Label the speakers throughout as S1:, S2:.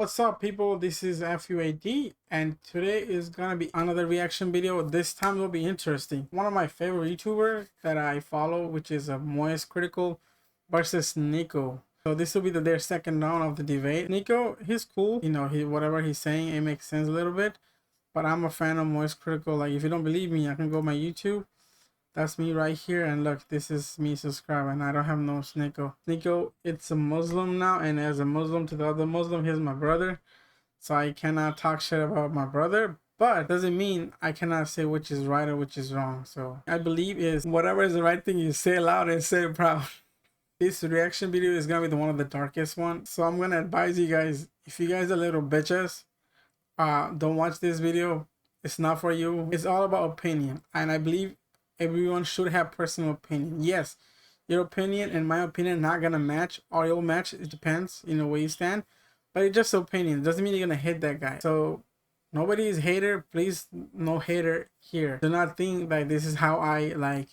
S1: What's up, people? This is FUAD, and today is gonna be another reaction video. This time will be interesting. One of my favorite YouTubers that I follow, which is a MOISTCRITIKAL versus SNEAKO. So this will be their second round of the debate. SNEAKO, he's cool. You know, whatever he's saying, it makes sense a little bit. But I'm a fan of MOISTCRITIKAL. Like, if you don't believe me, I can go my YouTube. That's me right here, and look, this is me subscribing. I don't have no SNEAKO. SNEAKO, it's a Muslim now, and as a Muslim to the other Muslim, he's my brother. So I cannot talk shit about my brother, but doesn't mean I cannot say which is right or which is wrong. So I believe is whatever is the right thing, you say it loud and say it proud. This reaction video is gonna be one of the darkest one. So I'm gonna advise you guys, if you guys are little bitches, don't watch this video. It's not for you. It's all about opinion, and I believe everyone should have personal opinion. Yes, your opinion and my opinion not gonna match, or you'll match. It depends, you know, where you stand. But it's just opinion. It doesn't mean you're gonna hate that guy. So nobody is hater. Please, no hater here. Do not think that this is how I like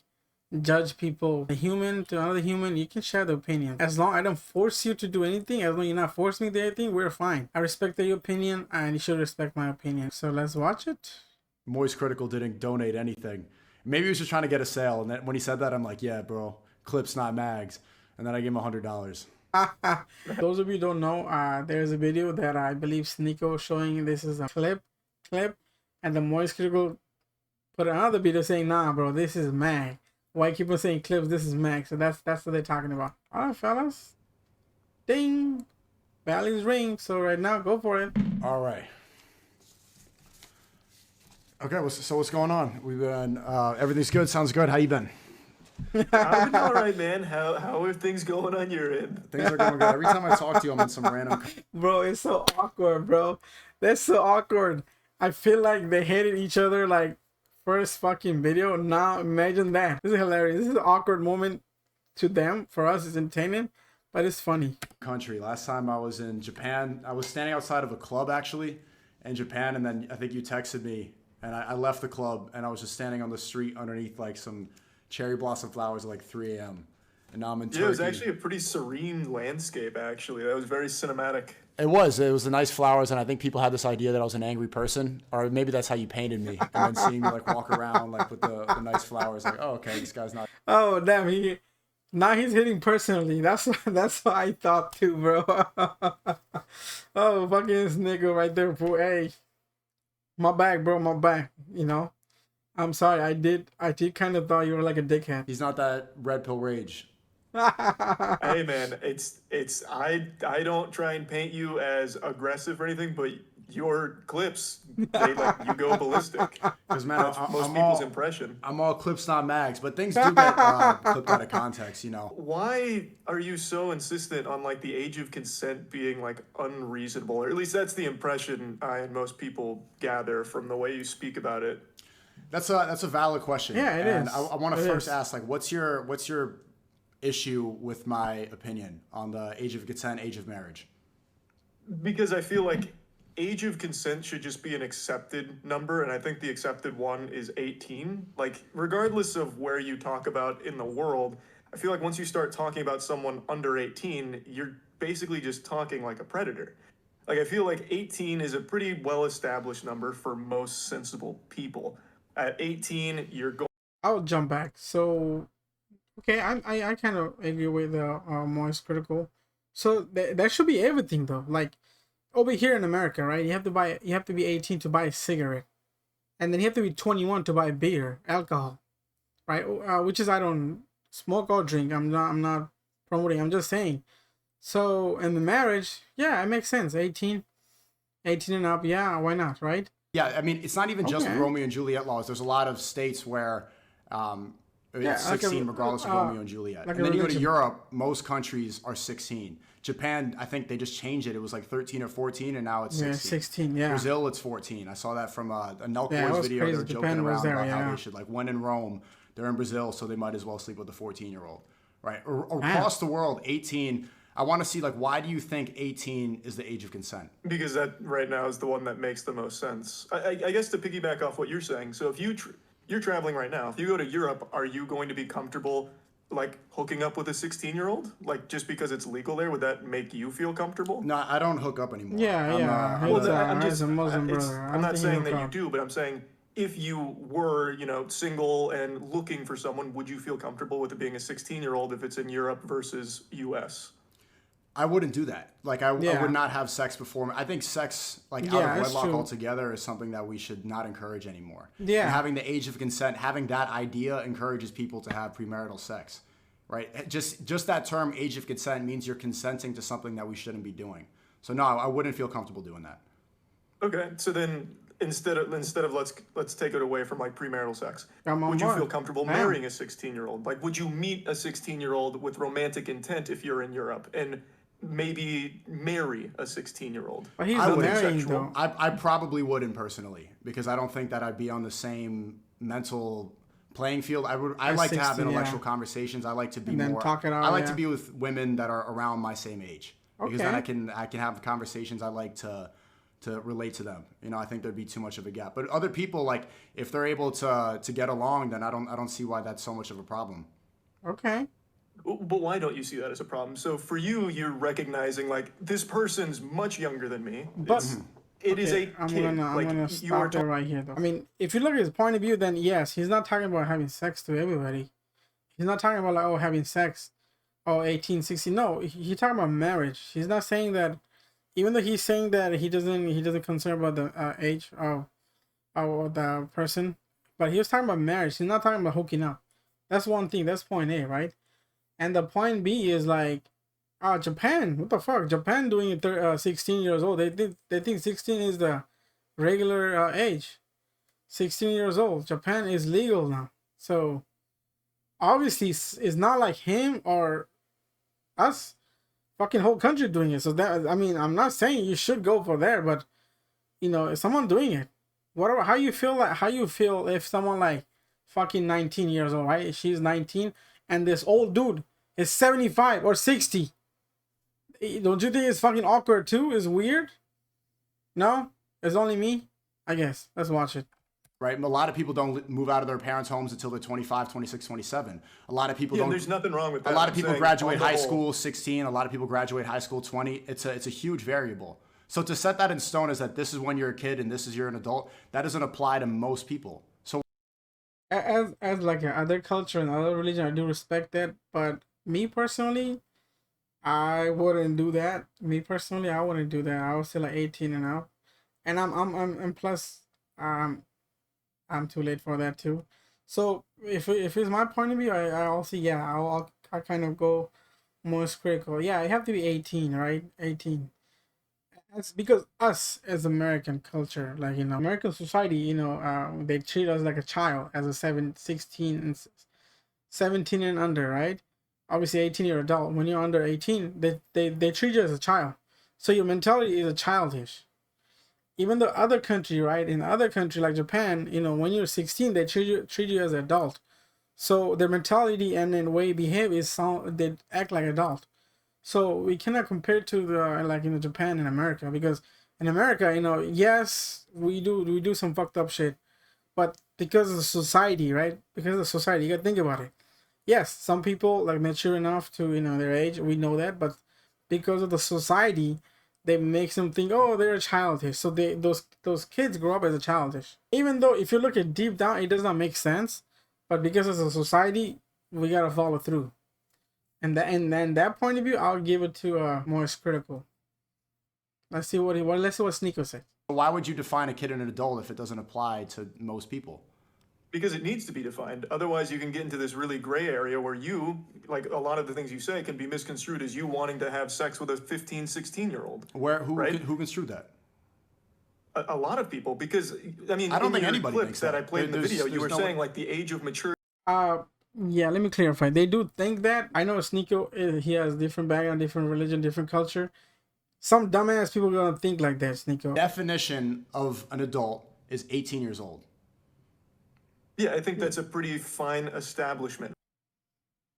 S1: judge people. A human to another human, you can share the opinion. As long as I don't force you to do anything, as long as you're not forcing me to do anything, we're fine. I respect your opinion, and you should respect my opinion. So let's watch it.
S2: MOISTCRITIKAL didn't donate anything. Maybe he was just trying to get a sale. And then when he said that, I'm like, yeah, bro, clips, not mags. And then I gave him $100.
S1: Those of you who don't know, there's a video that I believe SNEAKO showing this is a clip, and the MOISTCRITIKAL put another video saying, nah, bro, this is mag. Why keep on saying clips? This is mag. So that's what they're talking about. All right, fellas. Ding. Bally's ring. So right now, go for it.
S2: All right. Okay, so what's going on? We've been, everything's good. Sounds good. How you been?
S3: I've been all right, man. How are things going on your end?
S2: Things are going good. Every time I talk to you, I'm in some random...
S1: Bro, it's so awkward, bro. That's so awkward. I feel like they hated each other like first fucking video. Now imagine that. This is hilarious. This is an awkward moment to them. For us, it's entertaining, but it's funny.
S2: Country. Last time I was in Japan, I was standing outside of a club, actually, in Japan, and then I think you texted me, and I left the club, and I was just standing on the street underneath like some cherry blossom flowers at like 3 a.m. And now I'm in Turkey.
S3: It was actually a pretty serene landscape, actually. That was very cinematic.
S2: It was the nice flowers, and I think people had this idea that I was an angry person, or maybe that's how you painted me. And then seeing me like walk around like with the nice flowers, like, oh, okay, this guy's not.
S1: Oh damn, now he's hitting personally. That's what I thought too, bro. Oh, fucking nigga right there, bro. Hey, my bag, bro, my bag. You know, I'm sorry. I did kind of thought you were like a dickhead.
S2: He's not that red pill rage.
S3: Hey man, I don't try and paint you as aggressive or anything, but your clips, they like you go ballistic.
S2: Because man,
S3: that's most people's impression.
S2: I'm all clips, not mags, but things do get clipped out of context, you know.
S3: Why are you so insistent on like the age of consent being like unreasonable? Or at least that's the impression I and most people gather from the way you speak about it.
S2: That's a valid question.
S1: Yeah, it is.
S2: I want to first ask, like, what's your issue with my opinion on the age of consent, age of marriage?
S3: Because I feel like age of consent should just be an accepted number, and I think the accepted one is 18. Like, regardless of where you talk about in the world, I feel like once you start talking about someone under 18, you're basically just talking like a predator. Like, I feel like 18 is a pretty well-established number for most sensible people. At 18, you're going...
S1: I'll jump back. So, okay, I kind of agree with the MOISTCRITIKAL. So that should be everything though. Like over here in America, right? You have to be 18 to buy a cigarette, and then you have to be 21 to buy beer, alcohol, right? Which is I don't smoke or drink. I'm not promoting. I'm just saying. So in the marriage, yeah, it makes sense. 18 and up, yeah, why not, right?
S2: Yeah, I mean, it's not even just Romeo and Juliet laws. There's a lot of states where it's 16 like regardless of Romeo and Juliet. Like and then you go to Europe, most countries are 16. Japan, I think they just changed it. It was like 13 or 14, and now it's 16.
S1: Yeah, 16, yeah.
S2: Brazil, it's 14. I saw that from a NightOwlz video.
S1: Crazy.
S2: They were joking around
S1: there,
S2: about how they should, like, when in Rome, they're in Brazil, so they might as well sleep with a 14-year-old, right? Across the world, 18... I want to see, like, why do you think 18 is the age of consent?
S3: Because that right now is the one that makes the most sense. I guess to piggyback off what you're saying, so if you're traveling right now, if you go to Europe, are you going to be comfortable like hooking up with a 16-year-old? Like just because it's legal there, would that make you feel comfortable?
S2: No, I don't hook up anymore.
S1: Yeah.
S3: I'm
S1: a Muslim brother.
S3: I'm not saying that you do, but I'm saying if you were, you know, single and looking for someone, would you feel comfortable with it being a 16-year-old if it's in Europe versus US?
S2: I wouldn't do that. Like I would not have sex before. I think sex out of wedlock altogether is something that we should not encourage anymore.
S1: Yeah.
S2: And having the age of consent, having that idea encourages people to have premarital sex, right? Just that term, age of consent, means you're consenting to something that we shouldn't be doing. So no, I wouldn't feel comfortable doing that.
S3: Okay, so then instead of let's take it away from like premarital sex. Would you feel comfortable marrying a 16-year-old? Like, would you meet a 16-year-old with romantic intent if you're in Europe and maybe marry a 16-year-old?
S1: But he's not marrying though.
S2: I probably wouldn't personally, because I don't think that I'd be on the same mental playing field. I like to have intellectual conversations. I like to be more. I like to be with women that are around my same age, because then I can have conversations. I like to relate to them. You know, I think there'd be too much of a gap. But other people, like if they're able to get along, then I don't see why that's so much of a problem.
S1: Okay.
S3: But why don't you see that as a problem? So for you, you're recognizing like this person's much younger than me.
S1: But
S3: it is a kid.
S1: I'm gonna stop there right here though. I mean, if you look at his point of view, then yes, he's not talking about having sex to everybody. He's not talking about like, having sex, 18, 16. No, he's talking about marriage. He's not saying that, even though he's saying that he doesn't concern about the age of the person, but he was talking about marriage. He's not talking about hooking up. That's one thing. That's point A, right? And the point B is like, Japan. What the fuck? Japan doing it 16 years old. They think 16 is the regular age. 16 years old. Japan is legal now. So obviously it's not like him or us. Fucking whole country doing it. So that, I mean, I'm not saying you should go for there, but you know, if someone doing it, whatever. How you feel if someone like fucking 19 years old, right? She's 19 and this old dude is 75 or 60. Don't you think it's fucking awkward too? It's weird. No, it's only me. I guess. Let's watch it.
S2: Right? A lot of people don't move out of their parents' homes until they're 25, 26, 27. A lot of people don't.
S3: There's nothing wrong with that.
S2: A lot of people graduate high school 16. A lot of people graduate high school 20. It's a huge variable. So to set that in stone is that this is when you're a kid and this is you're an adult, that doesn't apply to most people. So
S1: as like other culture and other religion, I do respect that. But me personally, I wouldn't do that. Me personally, I wouldn't do that. I would say like 18 and up. And I'm plus I'm too late for that too. So if it's my point of view, I also I'll kind of go most critical. Yeah, I have to be 18, right? 18. That's because us as American culture, like, you know, American society, you know, they treat us like a child as a 16 and 17 and under, right? Obviously 18-year adult. When you're under 18, they treat you as a child. So your mentality is a childish. Even the other country, right? In other country like Japan, you know, when you're 16, they treat you as an adult. So their mentality and then way you behave they act like adult. So we cannot compare to the like, you know, Japan and America, because in America, you know, yes, we do some fucked up shit, but because of the society, right? Because of the society, you gotta think about it. Yes, some people like mature enough to, you know, their age, we know that, but because of the society, they makes them think, oh, they're childish. So those kids grow up as a childish. Even though if you look at deep down, it does not make sense, but because of the society, we gotta follow through. And then that point of view, I'll give it to Moist Critical. Let's see what SNEAKO said.
S2: Why would you define a kid and an adult if it doesn't apply to most people?
S3: Because it needs to be defined. Otherwise, you can get into this really gray area where you, like a lot of the things you say, can be misconstrued as you wanting to have sex with a 15, 16-year-old.
S2: Who construed that?
S3: A lot of people, because I mean,
S2: I don't think anybody
S3: clips
S2: thinks
S3: that I played in the video, you were saying like the age of maturity.
S1: Yeah, let me clarify. They do think that. I know SNEAKO, he has different background, different religion, different culture. Some dumbass people are gonna think like that, SNEAKO.
S2: Definition of an adult is 18 years old.
S3: Yeah, I think that's a pretty fine establishment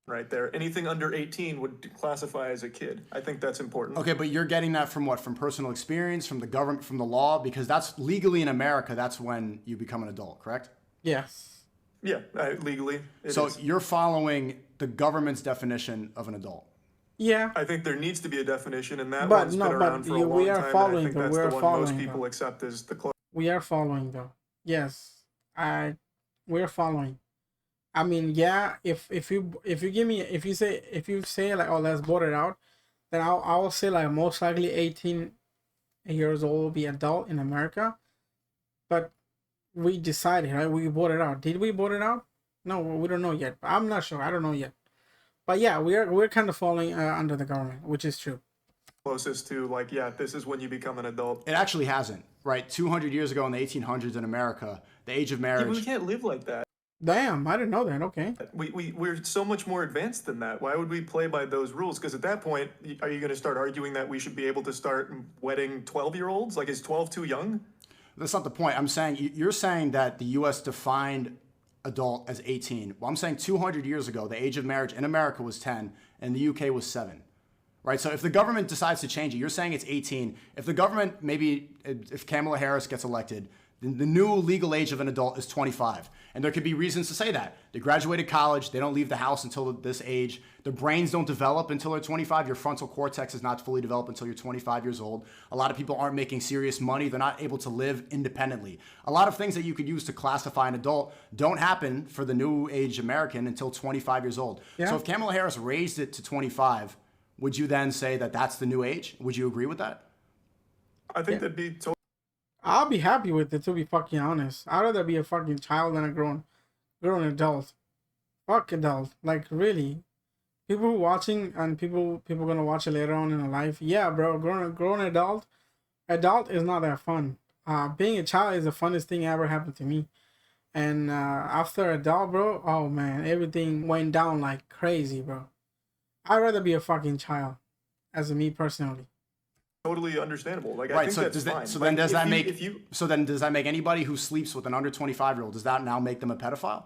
S3: right there. Anything under 18 would classify as a kid. I think that's important.
S2: Okay, but you're getting that from what? From personal experience, from the government, from the law? Because that's legally in America, that's when you become an adult, correct?
S1: Yes.
S3: Yeah, legally.
S2: So you're following the government's definition of an adult.
S1: Yeah.
S3: I think there needs to be a definition, and that one's been around for a long time.
S1: Following,
S3: and I think that's the one most people accept as the close.
S1: We are following, though. Yes, we're following. I mean, yeah. If you give me, if you say like, oh, let's vote it out, then I will say like most likely 18 years old will be adult in America. But we decided, right? We voted out. Did we vote it out? No, we don't know yet. I'm not sure. I don't know yet. But yeah, we're kind of falling under the government, which is true.
S3: Closest to like, yeah, this is when you become an adult.
S2: It actually hasn't, right? 200 years ago in the 1800s in America, the age of marriage.
S3: Yeah, we can't live like that.
S1: Damn, I didn't know that. Okay.
S3: We're so much more advanced than that. Why would we play by those rules? Because at that point, are you going to start arguing that we should be able to start wedding 12-year-olds? Like, is 12 too young?
S2: That's not the point. I'm saying, you're saying that the U.S. defined adult as 18. Well, I'm saying 200 years ago, the age of marriage in America was 10 and the UK was 7. Right? So if the government decides to change it, you're saying it's 18. If the government, maybe if Kamala Harris gets elected, then the new legal age of an adult is 25. And there could be reasons to say that. They graduated college, they don't leave the house until this age. Their brains don't develop until they're 25. Your frontal cortex is not fully developed until you're 25 years old. A lot of people aren't making serious money. They're not able to live independently. A lot of things that you could use to classify an adult don't happen for the new age American until 25 years old. Yeah. So if Kamala Harris raised it to 25, would you then say that that's the new age? Would you agree with that?
S3: I think that'd be totally.
S1: I'll be happy with it, to be fucking honest. I'd rather be a fucking child than a grown adult. Fuck adult. Like, really. People watching and people gonna watch it later on in their life. Yeah, bro, grown adult is not that fun. Being a child is the funnest thing ever happened to me. And after adult, bro, oh man, everything went down like crazy, bro. I'd rather be a fucking child, as me personally.
S3: Totally understandable. Like,
S2: right.
S3: I think that's fine.
S2: So then does that make anybody who sleeps with an under 25-year-old, does that now make them a pedophile?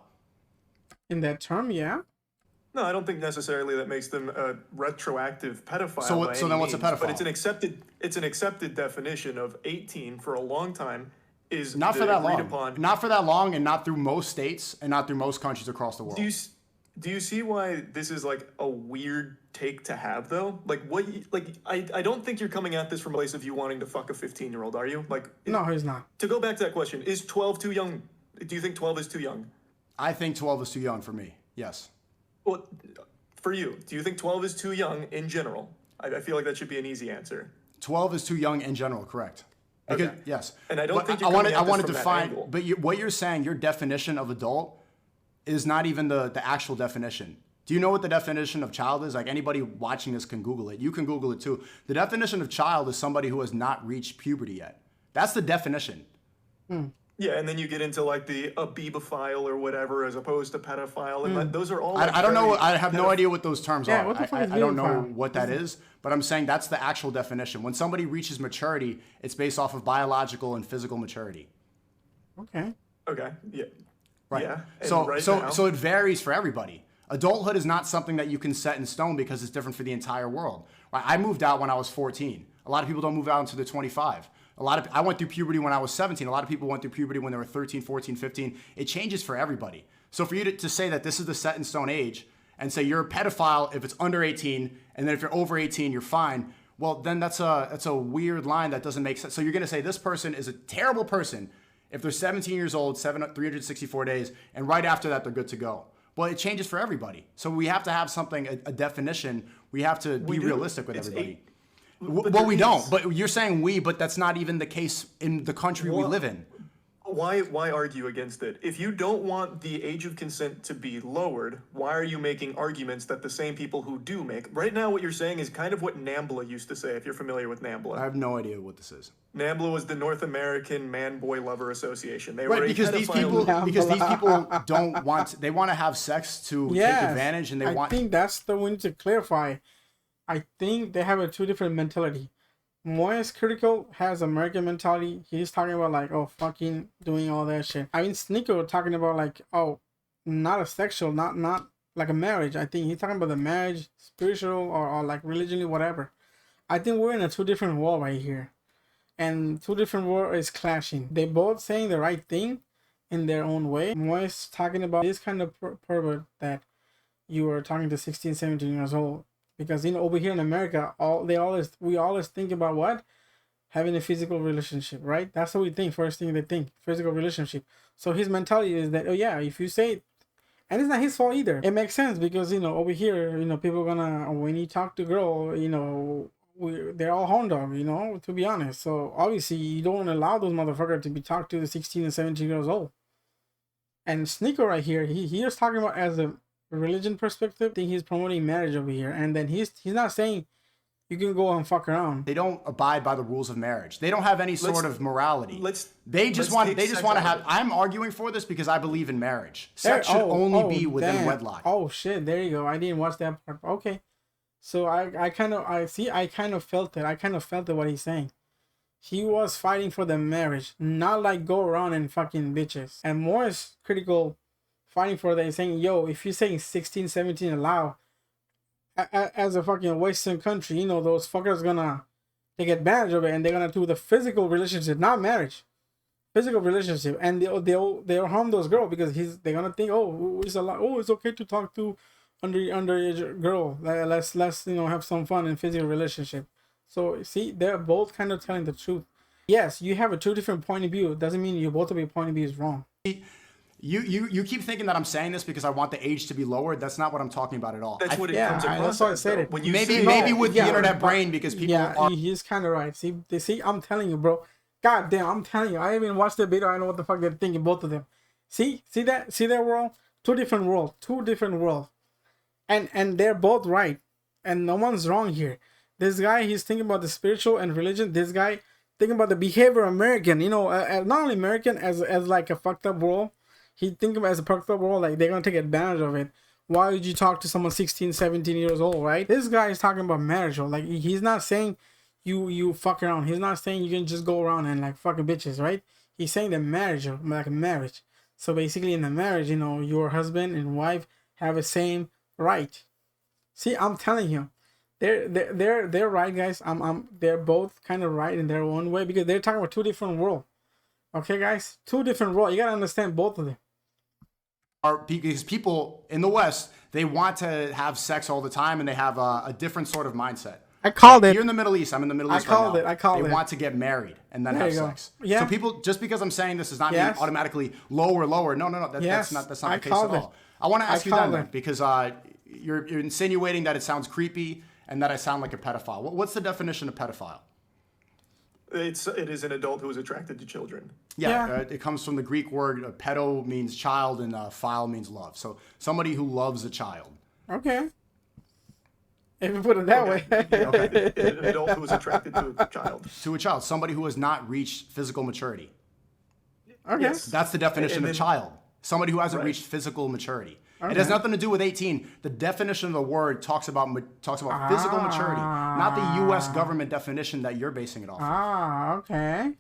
S1: In that term, yeah.
S3: No, I don't think necessarily that makes them a retroactive pedophile.
S2: So then what's a pedophile?
S3: But it's an accepted definition of 18 for a long time. Is
S2: not for that long. Not for that long, and not through most states, and not through most countries across the world.
S3: Do you see why this is like a weird take to have though? Like I don't think you're coming at this from a place of you wanting to fuck a 15-year-old, are you? Like,
S1: no, he's not.
S3: To go back to that question, is 12 too young? Do you think 12 is too young?
S2: I think 12 is too young for me. Yes.
S3: Well, for you, do you think 12 is too young in general? I feel like that should be an easy answer.
S2: 12 is too young in general, correct? Because,
S3: okay.
S2: Yes.
S3: And I don't think you're coming at this from that angle.
S2: But what you're saying, your definition of adult is not even the actual definition. Do you know what the definition of child is? Like, anybody watching this can Google it. You can Google it too. The definition of child is somebody who has not reached puberty yet. That's the definition.
S3: Yeah, and then you get into like the abibophile or whatever as opposed to pedophile. And those are all...
S2: I don't know. I have no idea what those terms are.
S1: What the fuck is
S2: I don't know what that is, but I'm saying that's the actual definition. When somebody reaches maturity, it's based off of biological and physical maturity.
S1: Okay.
S3: Yeah.
S2: Right.
S3: Yeah.
S2: So it varies for everybody. Adulthood is not something that you can set in stone because it's different for the entire world. Right? I moved out when I was 14. A lot of people don't move out until they're 25. I went through puberty when I was 17. A lot of people went through puberty when they were 13, 14, 15. It changes for everybody. So for you to say that this is the set in stone age and say you're a pedophile if it's under 18, and then if you're over 18, you're fine. Well, then that's a weird line that doesn't make sense. So you're going to say this person is a terrible person if they're 17 years old, 364 days, and right after that, they're good to go. Well, it changes for everybody. So we have to have something, a definition. We have to be realistic with everybody. Well, we don't. But you're saying but that's not even the case in the country we live in.
S3: Why argue against it? If you don't want the age of consent to be lowered, why are you making arguments that the same people who do make? Right now, what you're saying is kind of what NAMBLA used to say, if you're familiar with NAMBLA.
S2: I have no idea what this is.
S3: NAMBLA was the North American Man-Boy Lover Association. They
S2: were because these people don't want they want to have sex to take advantage, and
S1: I think that's the one to clarify. I think they have a two different mentality. MOISTCRITIKAL has American mentality. He's talking about like, oh, fucking doing all that shit. I mean, SNEAKO talking about like, oh, not a sexual, not like a marriage. I think he's talking about the marriage, spiritual or like religiously, whatever. I think we're in a two different world right here. And two different worlds is clashing. They both saying the right thing in their own way. Moist talking about this kind of pervert that you were talking to 16, 17 years old. Because, you know, over here in America, we always think about what? Having a physical relationship, right? That's what we think. First thing they think, physical relationship. So his mentality is that, oh yeah, if you say, and it's not his fault either. It makes sense because, you know, over here, you know, people are gonna, when you talk to girl, you know, they're all horn dog, you know, to be honest. So obviously you don't allow those motherfuckers to be talked to the 16 and 17 years old. And SNEAKO right here, he is talking about as a religion perspective. I think he's promoting marriage over here, and then he's not saying you can go and fuck around.
S2: They don't abide by the rules of marriage. They don't have any sort of morality. They just want to have. I'm arguing for this because I believe in marriage. Sex should only be within wedlock.
S1: Oh shit! There you go. I didn't watch that part. Okay, so I kind of felt it. I kind of felt it what he's saying. He was fighting for the marriage, not like go around and fucking bitches. And more is critical, fighting for that. He's saying, yo, if you're saying 16, 17 allow, as a fucking Western country, you know, those fuckers gonna take advantage of it, and they're gonna do the physical relationship, not marriage, physical relationship, and they'll harm those girls because they're gonna think, oh, it's okay to talk to underage girl. Let's you know, have some fun in physical relationship. So see, they're both kind of telling the truth. Yes, you have a two different point of view. It doesn't mean you both of your point of view is wrong.
S2: You keep thinking that I'm saying this because I want the age to be lowered. That's not what I'm talking about at all.
S3: That's what it comes across.
S1: That's why I said it.
S3: When you
S2: maybe with the internet brain, because people are.
S1: He's kind of right. See, I'm telling you, bro. God damn, I'm telling you. I even watched the video. I know what the fuck they're thinking, both of them. See that world? Two different worlds. And they're both right. And no one's wrong here. This guy, he's thinking about the spiritual and religion. This guy thinking about the behavior of American. You know, not only American as like a fucked up world. He think of it as a fucked up world, like they're gonna take advantage of it. Why would you talk to someone 16, 17 years old, right? This guy is talking about marriage. Like, he's not saying you fuck around. He's not saying you can just go around and like fucking bitches, right? He's saying the marriage, like a marriage. So basically in the marriage, you know, your husband and wife have the same right. See, I'm telling you, they're right, guys. They're both kind of right in their own way because they're talking about two different worlds. Okay, guys, two different worlds. You gotta understand both of them.
S2: Because people in the West, they want to have sex all the time, and they have a different sort of mindset.
S1: I called it.
S2: You're in the Middle East. I'm in the Middle East right now.
S1: I called it.
S2: They want to get married and then have sex.
S1: Yeah.
S2: So people, just because I'm saying this is not being automatically lower. No. That's not the case at all. I want to ask you then, because you're insinuating that it sounds creepy and that I sound like a pedophile. What's the definition of pedophile?
S3: It is an adult who is attracted to children.
S2: Yeah. It comes from the Greek word pedo means child and phile means love. So somebody who loves a child.
S1: Okay. If you put it that way.
S3: Okay. An adult who is attracted to a child.
S2: To a child. Somebody who has not reached physical maturity.
S1: Okay.
S2: Yes. That's the definition of child. Somebody who hasn't reached physical maturity. Okay. It has nothing to do with 18. The definition of the word talks about physical maturity, not the U.S. government definition that you're basing it off.
S1: Okay.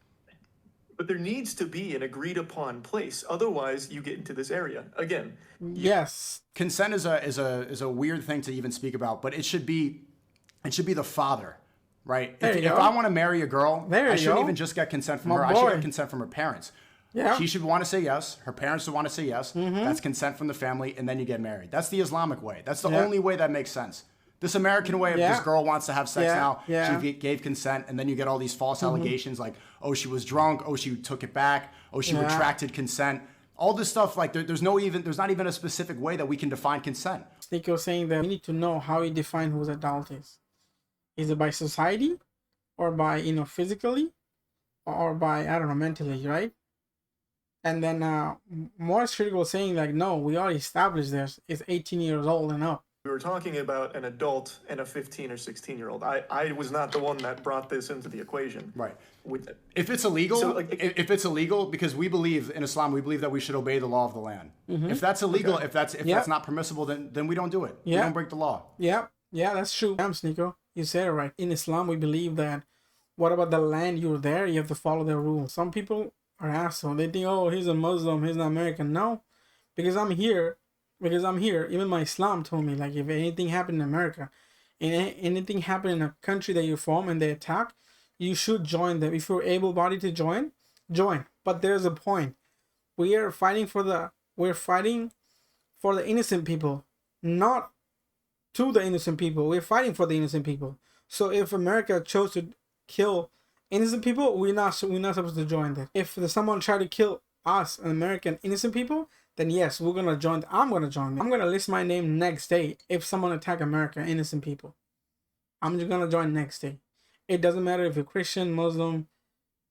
S3: But there needs to be an agreed upon place. Otherwise, you get into this area again.
S1: Yes.
S2: Consent is a weird thing to even speak about, but it should be the father, right? If I want to marry a girl, I shouldn't even just get consent from her. I should get consent from her parents.
S1: Yeah.
S2: She should want to say yes. Her parents should want to say yes. That's consent from the family, and then you get married. That's the Islamic way. That's the only way that makes sense. This American way, if this girl wants to have sex now, she gave consent, and then you get all these false allegations like, oh, she was drunk, oh, she took it back, oh, she retracted consent. All this stuff, like there's not even a specific way that we can define consent.
S1: I think you're saying that we need to know how we define who's adult is. Is it by society, or by, you know, physically, or by, I don't know, mentally, right? And then MOISTCRITIKAL saying like, no, we already established this. It's 18 years old and up.
S3: We were talking about an adult and a 15 or 16-year-old. I was not the one that brought this into the equation.
S2: Right. If it's illegal, if it's illegal, because we believe in Islam, we believe that we should obey the law of the land. If that's illegal, if that's not permissible, then we don't do it. We don't break the law.
S1: Yeah, that's true. SNEAKO, you said it right. In Islam, we believe that what about the land you're there? You have to follow their rules. Some people are assholes. They think, oh, he's a Muslim, he's not American. No, because I'm here. Even my Islam told me, like, if anything happened in America, and anything happened in a country that you're from and they attack, you should join them. If you're able-bodied to join. But there's a point. We are fighting for the innocent people, not to the innocent people. We're fighting for the innocent people. So if America chose to kill innocent people, we're not supposed to join that. If someone tried to kill us, an American innocent people, then yes, we're gonna join. I'm gonna join. I'm gonna list my name next day if someone attack America, innocent people. I'm just gonna join next day. It doesn't matter if you're Christian, Muslim,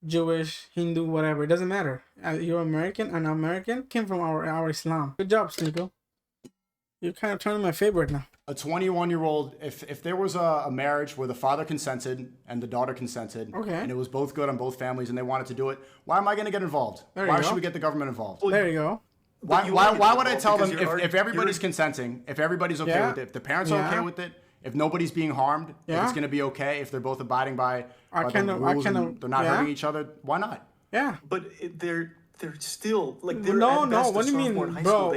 S1: Jewish, Hindu, whatever. It doesn't matter. You're American, and American came from our Islam. Good job, SNEAKO. You're kind of turning my favorite now.
S2: A 21-year-old, if there was a marriage where the father consented and the daughter consented,
S1: okay,
S2: and it was both good on both families and they wanted to do it, why am I going to get involved? Why should we get the government involved?
S1: There you go.
S2: Why would I tell them if everybody's consenting, if everybody's okay with it, if the parents are okay with it, if nobody's being harmed, if it's going to be okay, if they're both abiding by the rules and they're not hurting each other, why not?
S1: Yeah.
S3: But they're still like they're
S1: no. What do you mean, bro?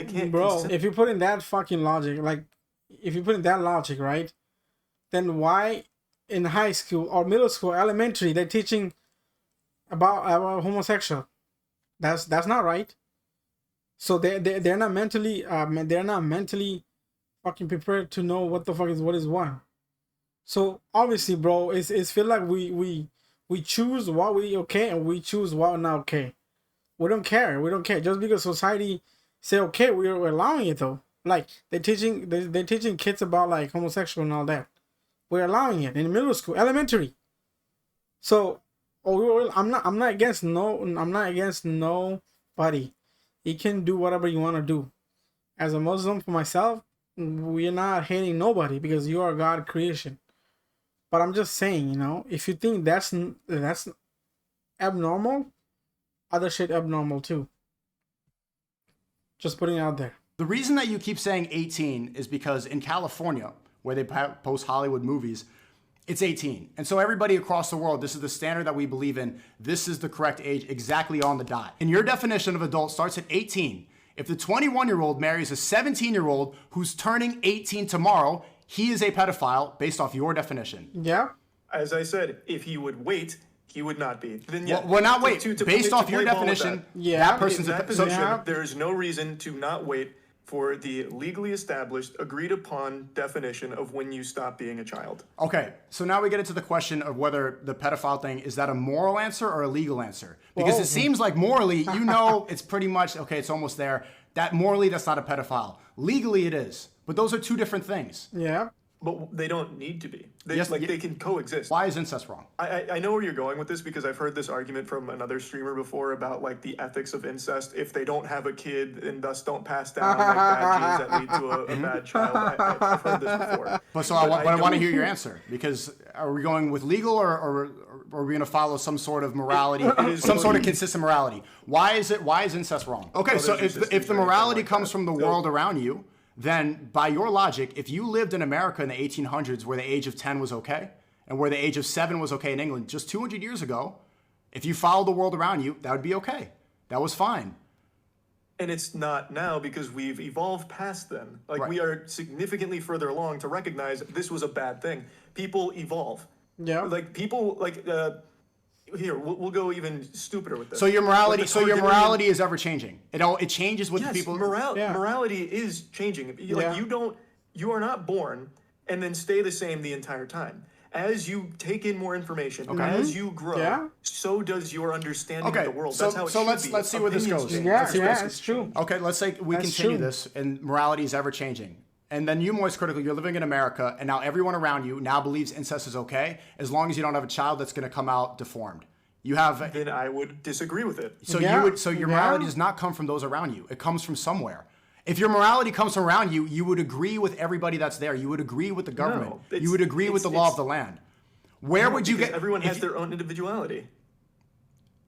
S1: If you put in that fucking logic, like if you put in that logic, right? Then why in high school or middle school, elementary, they're teaching about homosexual? That's not right. So they're not mentally fucking prepared to know what the fuck is what. So obviously, bro, it's feel like we choose what we okay and we choose what not okay. We don't care. Just because society say okay, we're allowing it though. Like they're teaching kids about like homosexual and all that. We're allowing it in middle school, elementary. So I'm not against nobody. You can do whatever you want to do. As a Muslim, for myself, we're not hating nobody because you are God creation. But I'm just saying, you know, if you think that's abnormal, other shit abnormal too. Just putting it out there.
S2: The reason that you keep saying 18 is because in California, where they post Hollywood movies, it's 18. And so everybody across the world, this is the standard that we believe in. This is the correct age, exactly on the dot. And your definition of adult starts at 18. If the 21-year-old marries a 17-year-old who's turning 18 tomorrow, he is a pedophile based off your definition.
S1: Yeah.
S3: As I said, if he would wait, he would not be. Then yeah,
S2: well, not wait. Based off your definition, that person's
S3: a pedophile. There is no reason to not wait for the legally established, agreed upon definition of when you stop being a child.
S2: Okay, so now we get into the question of whether the pedophile thing, is that a moral answer or a legal answer? Because it seems like morally, you know, it's pretty much, okay, it's almost there. That morally, that's not a pedophile. Legally, it is. But those are two different things.
S1: Yeah.
S3: But they don't need to be. They can coexist.
S2: Why is incest wrong?
S3: I know where you're going with this because I've heard this argument from another streamer before about like the ethics of incest. If they don't have a kid and thus don't pass down like bad genes that lead to a bad child. I've heard this before.
S2: But I want to hear your answer, because are we going with legal or are we going to follow some sort of morality, some sort of consistent morality? Why is incest wrong? Okay, so if the morality comes from the world around you, then by your logic, if you lived in America in the 1800s where the age of 10 was okay and where the age of 7 was okay in England just 200 years ago, if you followed the world around you, that would be okay. That was fine.
S3: And it's not now because we've evolved past then. Like we are significantly further along to recognize this was a bad thing. People evolve.
S1: Yeah.
S3: Like people like here, we'll go even stupider with this.
S2: So your morality is ever changing. It changes with the people.
S3: Morality is changing. Like you are not born and then stay the same the entire time. As you take in more information, as you grow, so does your understanding of the world. That's how it should be.
S2: Let's see where this goes.
S1: It's true.
S2: Okay, let's say we continue this, and morality is ever changing. And then you, MOISTCRITIKAL, you're living in America, and now everyone around you now believes incest is okay, as long as you don't have a child that's going to come out deformed.
S3: Then I would disagree with it.
S2: So your morality does not come from those around you. It comes from somewhere. If your morality comes from around you, you would agree with everybody that's there. You would agree with the government. You would agree with the law of the land. Where would you get?
S3: Everyone has their own individuality.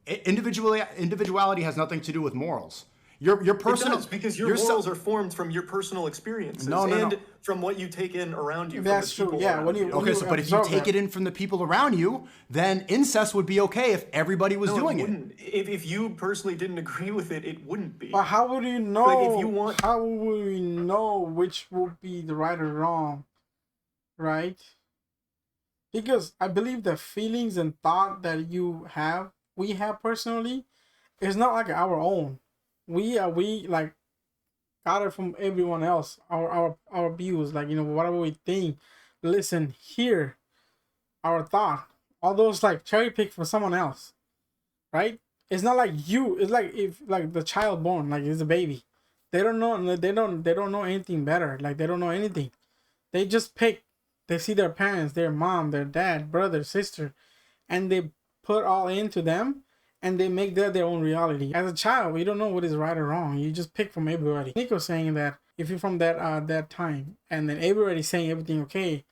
S2: Individuality has nothing to do with morals. Your personal,
S3: it does, because your morals are formed from your personal experiences and from what you take in around you.
S1: That's true. Yeah.
S2: But if you take it in from the people around you, then incest would be okay if everybody was doing it.
S3: If you personally didn't agree with it, it wouldn't be.
S1: But how would you know? Like if you want, how would we know which would be the right or wrong, right? Because I believe the feelings and thought that we have personally, is not like our own. we like got it from everyone else. Our views, like, you know, whatever we think, listen, hear our thought. All those like cherry pick from someone else, right? It's not like you. It's like if like the child born, like it's a baby. They don't know. They don't know anything better. Like they don't know anything. They just pick. They see their parents, their mom, their dad, brother, sister, and they put all into them, and they make that their own reality. As a child, we don't know what is right or wrong. You just pick from everybody. Nico saying that if you're from that time, and then everybody's saying everything okay,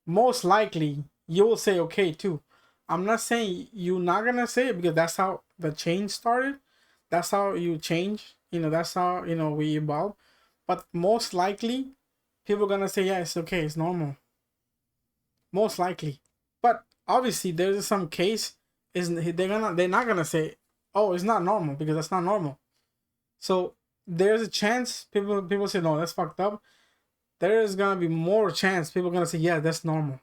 S1: most likely you will say okay too. I'm not saying you're not gonna say it, because that's how the change started. That's how you change. You know, that's how, you know, we evolve. But most likely, people are gonna say, yeah, it's okay, it's normal. Most likely. But obviously, there's some case they're not gonna say, oh, it's not normal, because that's not normal. So there's a chance people say, no, that's fucked up. There is gonna be more chance people are gonna say, yeah, that's normal.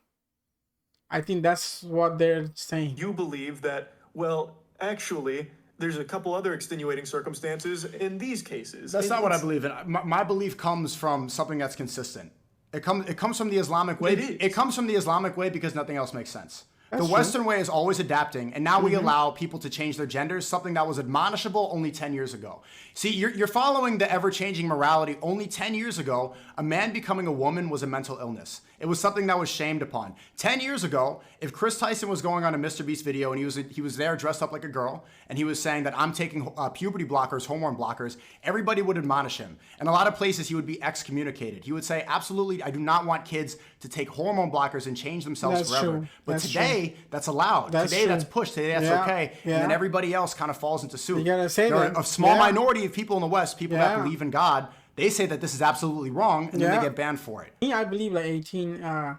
S1: I think that's what they're saying.
S3: You believe that, well, actually, there's a couple other extenuating circumstances in these cases.
S2: That's not what I believe in. My belief comes from something that's consistent. It comes from the Islamic way. It comes from the Islamic way because nothing else makes sense. The Western way is always adapting, and now we allow people to change their genders, something that was admonishable only 10 years ago. See, you're following the ever-changing morality. Only 10 years ago, a man becoming a woman was a mental illness. It was something that was shamed upon. 10 years ago, if Chris Tyson was going on a Mr. Beast video and he was there dressed up like a girl, and he was saying that I'm taking puberty blockers, hormone blockers, everybody would admonish him. In a lot of places, he would be excommunicated. He would say, absolutely, I do not want kids to take hormone blockers and change themselves forever.
S1: True.
S2: But today, that's allowed. Today, that's pushed. Today, that's okay. And then everybody else kind of falls into suit.
S1: You gotta say
S2: there
S1: that.
S2: are a small minority of people in the West, people that believe in God, they say that this is absolutely wrong, and then they get banned for it.
S1: I believe like 18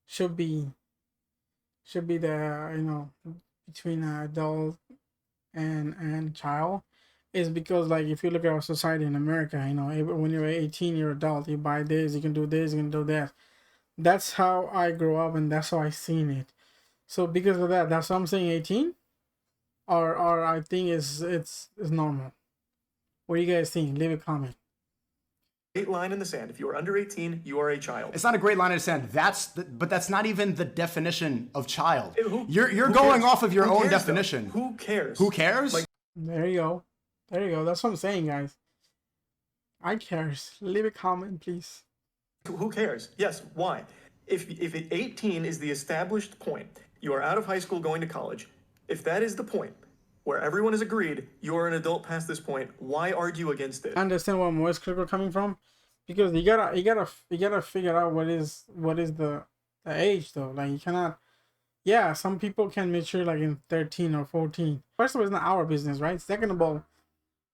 S1: should be the, you know, between adult and child, is because, like, if you look at our society in America, you know, when you're 18, you're adult, you buy this, you can do this, you can do that. That's how I grew up, and that's how I seen it. So because of that, that's why I'm saying 18, or I think it's normal. What do you guys think? Leave a comment.
S3: Great line in the sand. If you are under 18, you are a child.
S2: It's not a great line in the sand. But that's not even the definition of child. You're going off of your own definition.
S3: Though? Who cares?
S2: Who cares?
S3: Like,
S1: there you go. There you go. That's what I'm saying, guys. I cares. Leave a comment, please.
S3: Who cares? Yes. Why? If 18 is the established point, you are out of high school going to college. If that is the point where everyone has agreed you're an adult past this point, why argue against it?
S1: I understand where MOISTCRITIKAL coming from, because you gotta figure out what is the age though. Like, you cannot. Yeah, some people can mature like in 13 or 14. First of all, it's not our business, right? Second of all,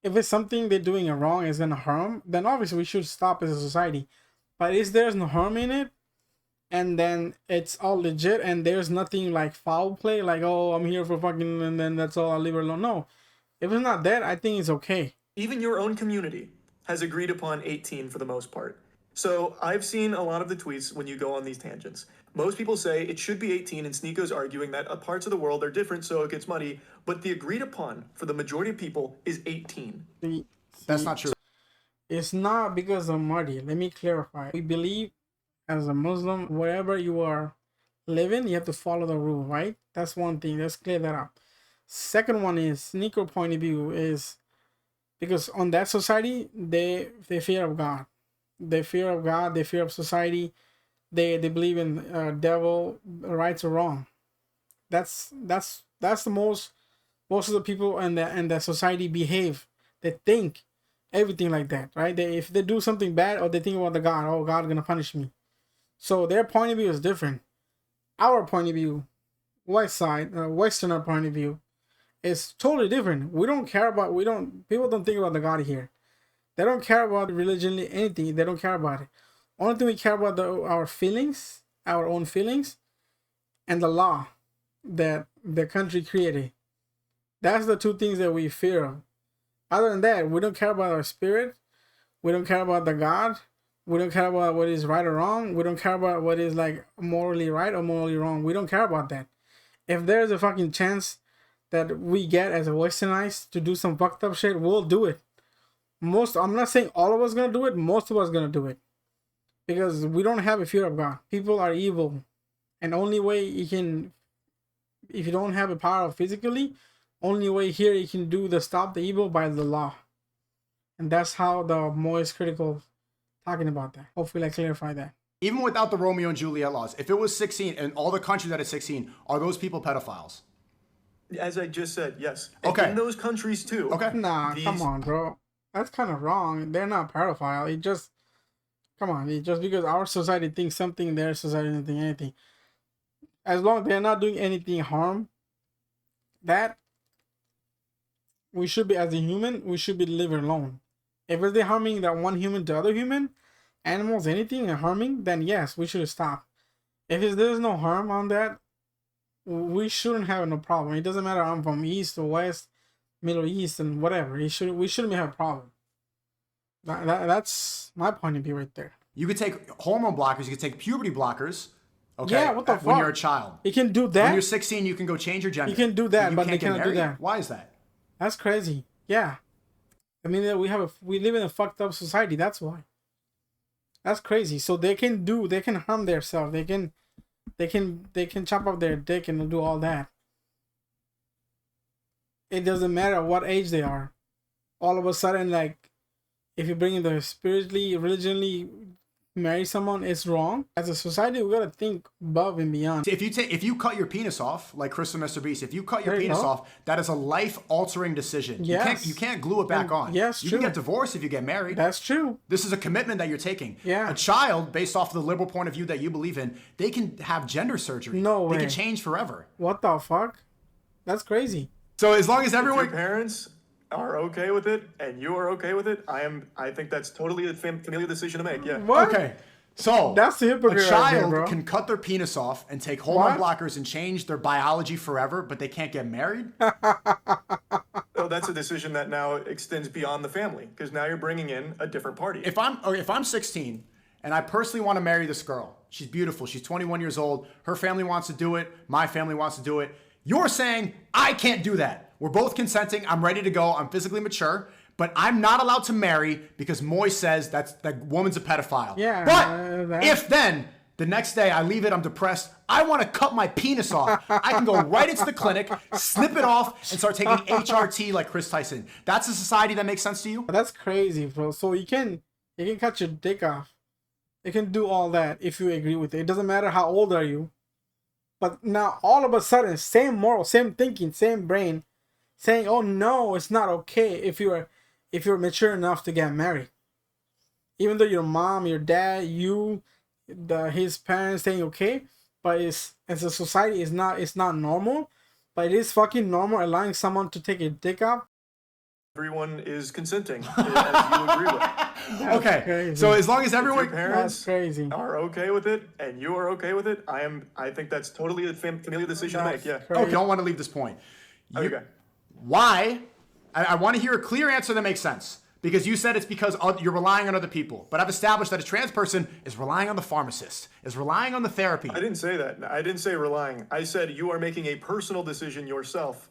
S1: if it's something they're doing wrong is gonna harm, then obviously we should stop as a society. But if there's no harm in it, and then it's all legit, and there's nothing like foul play, like, oh, I'm here for fucking, and then that's all, I'll leave it alone. No, if it's not that, I think it's okay.
S3: Even your own community has agreed upon 18 for the most part. So I've seen a lot of the tweets when you go on these tangents. Most people say it should be 18, and SNEAKO's arguing that parts of the world are different, so it gets muddy. But the agreed upon for the majority of people is 18.
S2: That's not true.
S1: It's not because of muddy. Let me clarify. We believe, as a Muslim, wherever you are living, you have to follow the rule, right? That's one thing. Let's clear that up. Second one is, SNEAKO point of view is, because on that society, they fear of God. They fear of God. They fear of society. They believe in devil, rights or wrong. That's the most of the people and the society behave. They think everything like that, right? If they do something bad, or they think about the God, oh, God gonna punish me. So their point of view is different. Our point of view, West side, Westerner point of view, is totally different. We don't care about, people don't think about the God here. They don't care about religion, anything. They don't care about it. Only thing we care about our feelings, our own feelings, and the law that the country created. That's the two things that we fear of. Other than that, we don't care about our spirit. We don't care about the God. We don't care about what is right or wrong. We don't care about what is like morally right or morally wrong. We don't care about that. If there's a fucking chance that we get as a Westernized to do some fucked up shit, we'll do it. I'm not saying all of us gonna do it. Most of us gonna do it because we don't have a fear of God. People are evil, and only way you can, if you don't have a power physically, only way here you can do the stop the evil by the law, and that's how the Moist Critical talking about that. Hopefully, I clarify that.
S2: Even without the Romeo and Juliet laws, if it was 16 and all the countries that are 16, are those people pedophiles?
S3: As I just said, yes.
S2: Okay.
S3: In those countries too.
S2: Okay.
S1: Nah, come on, bro. That's kind of wrong. They're not pedophile. It just, come on. It just because our society thinks something, their society doesn't think anything. As long as they're not doing anything harm, that we should be, as a human, we should be living alone. If they're harming that one human to other human, animals, anything, and harming, then yes, we should stop. If there's no harm on that, we shouldn't have no problem. It doesn't matter I'm from East or West, Middle East, and whatever. We shouldn't have a problem. That's my point of view right there.
S2: You could take hormone blockers. You could take puberty blockers. Okay.
S1: Yeah, what the fuck?
S2: When you're a child.
S1: You can do that.
S2: When you're 16, you can go change your gender.
S1: You can do that, but they cannot do that.
S2: Why is that?
S1: That's crazy. Yeah. I mean, we live in a fucked up society. That's why. That's crazy. So they can harm themselves. They can chop off their dick and do all that. It doesn't matter what age they are. All of a sudden, like, if you bring in the spiritually, religionally, marry someone, it's wrong. As a society, we gotta think above and beyond.
S2: If you cut your penis off, like Crystal Mr. Beast, if you cut your penis off, that is a life-altering decision.
S1: Yes.
S2: You can't glue it back on.
S1: Yes,
S2: you
S1: true.
S2: can get divorced if you get married.
S1: That's true.
S2: This is a commitment that you're taking.
S1: Yeah.
S2: A child, based off the liberal point of view that you believe in, they can have gender surgery.
S1: No way.
S2: They can change forever.
S1: What the fuck? That's crazy.
S2: So as long as everyone...
S3: If your parents are okay with it and you are okay with it, I think that's totally a familial decision to make. Yeah.
S1: What?
S2: Okay. So
S1: that's the hypocrite.
S2: A child
S1: right there,
S2: can cut their penis off and take hormone blockers and change their biology forever, but they can't get married?
S3: Oh, that's a decision that now extends beyond the family because now you're bringing in a different party.
S2: If I'm 16 and I personally want to marry this girl, she's beautiful, she's 21 years old, her family wants to do it, my family wants to do it. You're saying I can't do that. We're both consenting. I'm ready to go. I'm physically mature. But I'm not allowed to marry because Moy says that woman's a pedophile.
S1: Yeah.
S2: But if then the next day I leave it, I'm depressed, I want to cut my penis off. I can go right into the clinic, snip it off, and start taking HRT like Chris Tyson. That's a society that makes sense to you?
S1: That's crazy, bro. So you can cut your dick off. You can do all that if you agree with it. It doesn't matter how old are you. But now all of a sudden, same moral, same thinking, same brain, saying, "Oh no, it's not okay if you're mature enough to get married." Even though your mom, your dad, his parents saying okay, but as a society, it's not normal. But it is fucking normal allowing someone to take a dick off.
S3: Everyone is consenting, as you agree with.
S2: Okay, crazy. So as long as everyone,
S3: if your parents
S1: crazy.
S3: are okay with it and you are okay with it, I think that's totally a familial decision to make. Yeah.
S2: Oh, you don't want to leave this point.
S3: Okay.
S2: Why? I want to hear a clear answer that makes sense. Because you said it's because you're relying on other people. But I've established that a trans person is relying on the pharmacist, is relying on the therapy.
S3: I didn't say that. I didn't say relying. I said you are making a personal decision yourself.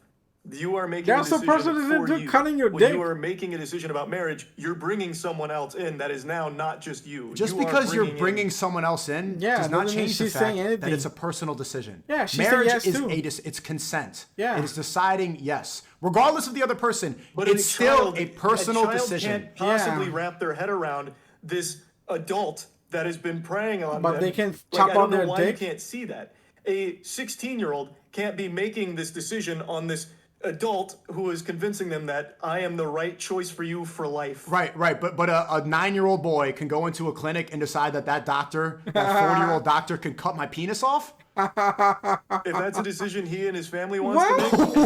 S3: You are making a decision for you.
S1: Cutting your
S3: when
S1: dick.
S3: you are making a decision about marriage, you're bringing someone else in that is now not just you.
S2: Just because you're bringing someone else in does not change the fact that it's a personal decision.
S1: Yeah, she's
S2: marriage
S1: saying yes
S2: is it's consent.
S1: Yeah.
S2: It is deciding yes. Regardless of the other person,
S3: but
S2: it's still a personal decision.
S3: Can't possibly wrap their head around this adult that has been preying on them.
S1: But they can chop on their dick.
S3: I don't know why you can't see that. A 16-year-old can't be making this decision on this adult who is convincing them that I am the right choice for you for life.
S2: Right. But a 9-year-old boy can go into a clinic and decide that doctor, that 40-year-old doctor, can cut my penis off?
S3: If that's a decision he and his family wants to make,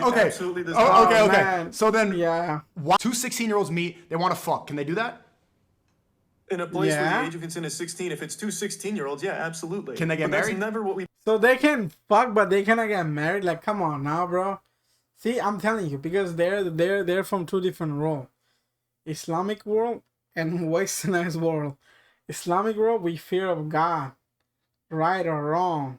S2: okay.
S3: Absolutely does
S2: okay.
S1: Man.
S2: So then,
S1: why
S2: 2 16-year-olds meet, they want to fuck. Can they do that?
S3: In a place where the age of consent is 16, if it's 2 16-year-olds, yeah, absolutely.
S2: Can they get married?
S3: That's never what we.
S1: So they can fuck, but they cannot get married. Like, come on now, bro. See, I'm telling you, because they're from 2 different worlds: Islamic world and Westernized world. Islamic world, we fear of God, right or wrong.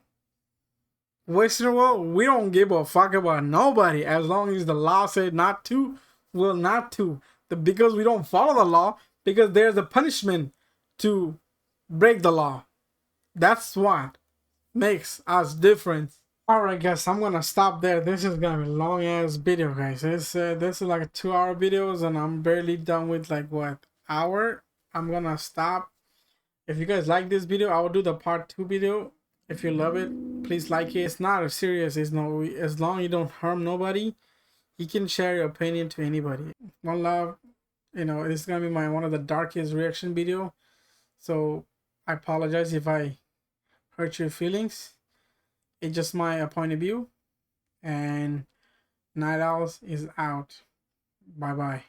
S1: Western world, we don't give a fuck about nobody as long as the law said not to. will not to. Because we don't follow the law, because there's a punishment to break the law. That's what makes us different. Alright guys, I'm gonna stop there. This is gonna be a long ass video, guys. This is like a 2-hour videos, and I'm barely done with like what, hour. I'm gonna stop. If you guys like this video, I will do the part 2 video. If you love it, please like it. It's not a serious, it's no, as long as you don't harm nobody, you can share your opinion to anybody. One love. You know, it's gonna be one of the darkest reaction video, so I apologize if I hurt your feelings. It's just my point of view, and NightOwlz is out. Bye bye.